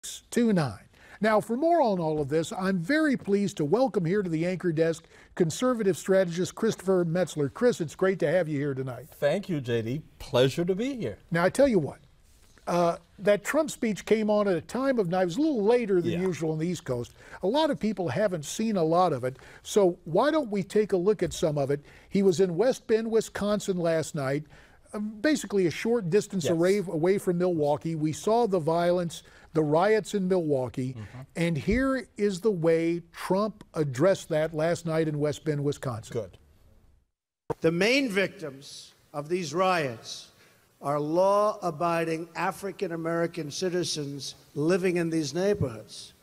629. Now, for more on all of this, I'm very pleased to welcome here to the anchor desk conservative strategist Christopher Metzler. Chris, it's great to have you here tonight. Thank you, JD. Pleasure to be here. Now, I tell you what, that Trump speech came on at a time of night. It was a little later than usual on the East Coast. A lot of people haven't seen a lot of it, so why don't we take a look at some of it? He was in West Bend, Wisconsin last night, basically a short distance away from Milwaukee. We saw the violence, the riots in Milwaukee, and here is the way Trump addressed that last night in West Bend, Wisconsin. Good. The main victims of these riots are law-abiding African-American citizens living in these neighborhoods.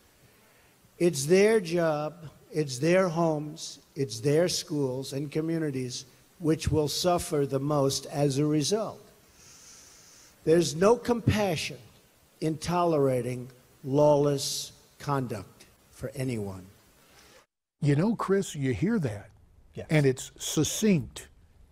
It's their job, it's their homes, it's their schools and communities which will suffer the most as a result. There's no compassion in tolerating lawless conduct for anyone. You know, Chris, you hear that, and it's succinct.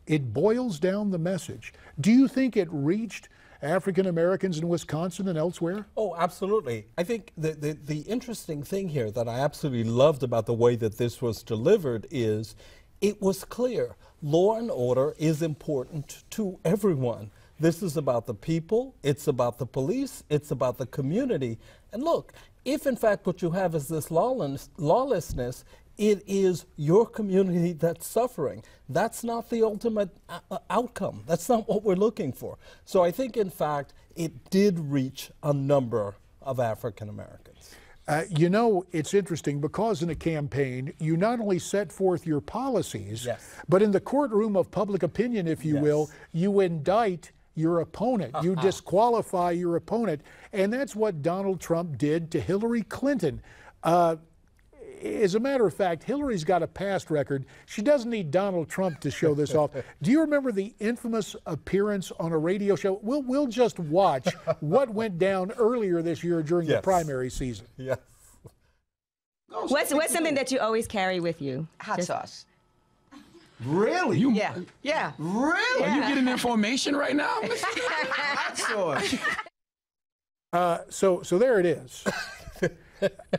It boils down the message. Do you think it reached African Americans in Wisconsin and elsewhere? Oh, absolutely. I think the interesting thing here that I absolutely loved about the way that this was delivered is it was clear law and order is important to everyone. This is about the people, it's about the police, it's about the community. And look, if in fact what you have is this lawlessness, it is your community that's suffering. That's not the ultimate outcome. That's not what we're looking for. So I think, in fact, it did reach a number of African Americans. You know, it's interesting because in a campaign, you not only set forth your policies, but in the courtroom of public opinion, if you will, you indict your opponent. You disqualify your opponent. And that's what Donald Trump did to Hillary Clinton. As a matter of fact, Hillary's got a past record. She doesn't need Donald Trump to show this off. Do you remember the infamous appearance on a radio show? We'll just watch what went down earlier this year during the primary season. Yes. What's something that you always carry with you? Hot sauce. Really? Yeah. Really? Are you getting information right now? Hot sauce. So there it is.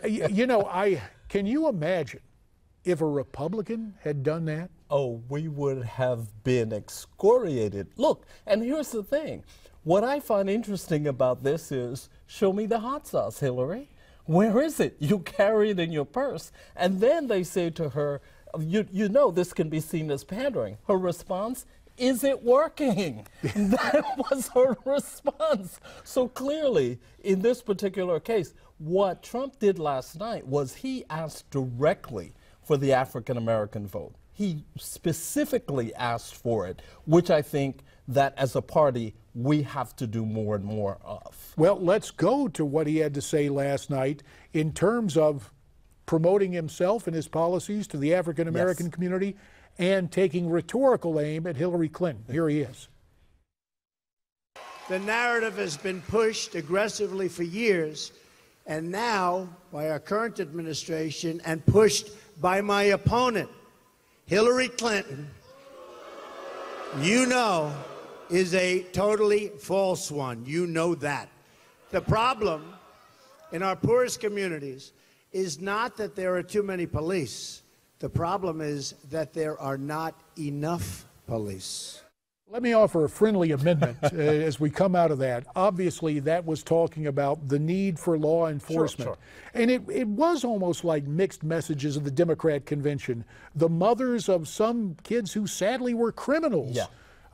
You know, can you imagine if a Republican had done that? Oh, we would have been excoriated. Look, and here's the thing. What I find interesting about this is, show me the hot sauce, Hillary. Where is it? You carry it in your purse. And then they say to her, you know this can be seen as pandering. Her response, is it working? That was her response. So clearly, in this particular case, what Trump did last night was he asked directly for the African American vote. He specifically asked for it, which I think that as a party we have to do more and more of. Well, let's go to what he had to say last night in terms of promoting himself and his policies to the African American community and taking rhetorical aim at Hillary Clinton. Here he is. The narrative has been pushed aggressively for years, and now by our current administration and pushed by my opponent, Hillary Clinton, you know, is a totally false one. You know that. The problem in our poorest communities is not that there are too many police. The problem is that there are not enough police. Let me offer a friendly amendment as we come out of that. Obviously, that was talking about the need for law enforcement. And it was almost like mixed messages of the Democrat convention. The mothers of some kids who sadly were criminals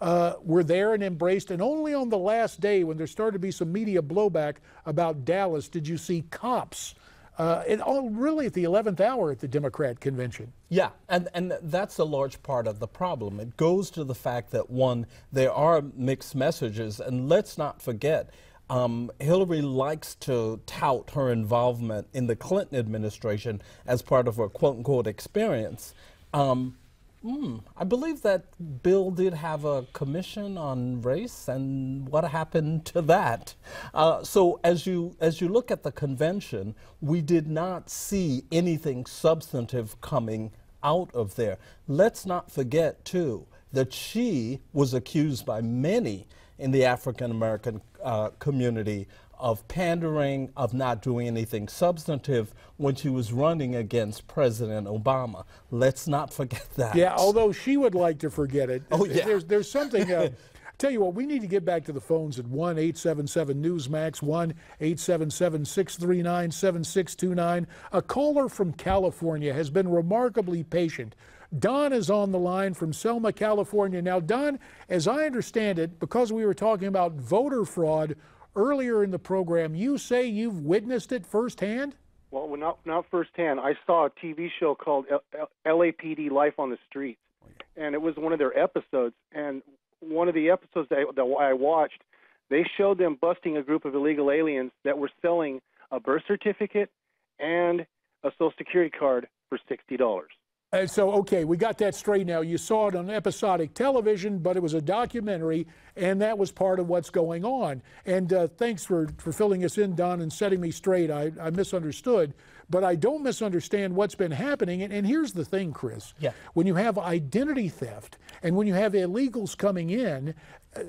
were there and embraced. And only on the last day, when there started to be some media blowback about Dallas, did you see cops really at the 11th hour at the Democrat convention. Yeah, and that's a large part of the problem. It goes to the fact that, one, there are mixed messages, and let's not forget, Hillary likes to tout her involvement in the Clinton administration as part of her quote-unquote experience. I believe that Bill did have a commission on race, and what happened to that? So as you look at the convention, we did not see anything substantive coming out of there. Let's not forget, too, that she was accused by many in the African American community of pandering, of not doing anything substantive when she was running against President Obama. Let's not forget that. Yeah, although she would like to forget it. Oh, yeah. There's something... Tell you what, we need to get back to the phones at 1-877-Newsmax, 1-877-639-7629. A caller from California has been remarkably patient. Don is on the line from Selma, California. Now, Don, as I understand it, because we were talking about voter fraud earlier in the program, you say you've witnessed it firsthand? Well, not firsthand. I saw a TV show called LAPD Life on the Streets, and it was one of their episodes. And one of the episodes that I watched, they showed them busting a group of illegal aliens that were selling a birth certificate and a Social Security card for $60. So, okay, we got that straight now. You saw it on episodic television, but it was a documentary, and that was part of what's going on. And thanks for filling us in, Don, and setting me straight. I misunderstood, but I don't misunderstand what's been happening. And here's the thing, Chris. Yeah. When you have identity theft and when you have illegals coming in,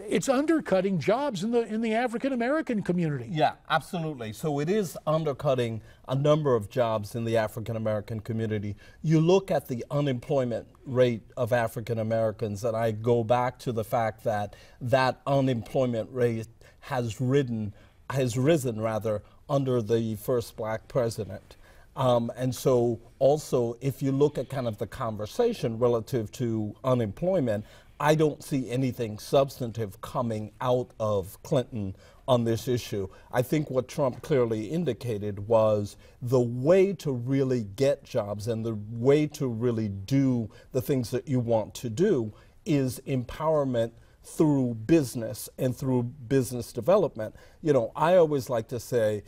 it's undercutting jobs in the African-American community. Yeah, absolutely. So it is undercutting a number of jobs in the African-American community. You look at the unemployment rate of African-Americans, and I go back to the fact that that unemployment rate has risen under the first black president. And so also, if you look at kind of the conversation relative to unemployment, I don't see anything substantive coming out of Clinton on this issue. I think what Trump clearly indicated was the way to really get jobs and the way to really do the things that you want to do is empowerment through business and through business development. You know, I always like to say,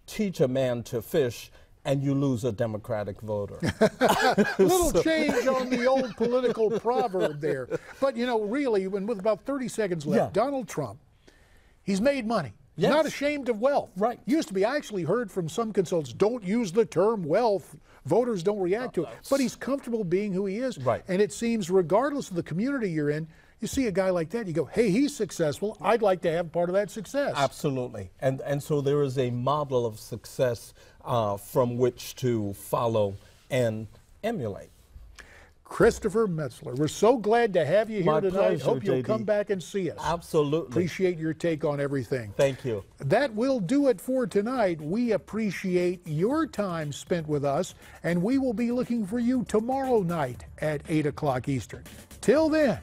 teach a man to fish and you lose a Democratic voter. Little change on the old political proverb there. But, you know, really, with about 30 seconds left, Donald Trump, he's made money. He's not ashamed of wealth. Right. Used to be, I actually heard from some consultants, don't use the term wealth. Voters don't react to it. But he's comfortable being who he is. Right. And it seems, regardless of the community you're in, you see a guy like that, you go, hey, he's successful. I'd like to have part of that success. Absolutely. And so there is a model of success from which to follow and emulate. Christopher Metzler, we're so glad to have you here My tonight. pleasure, Hope you'll JD. come back and see us. Absolutely. Appreciate your take on everything. Thank you. That will do it for tonight. We appreciate your time spent with us, and we will be looking for you tomorrow night at 8 o'clock Eastern. Till then,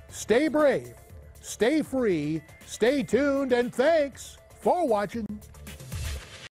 stay brave, stay free, stay tuned, and thanks for watching.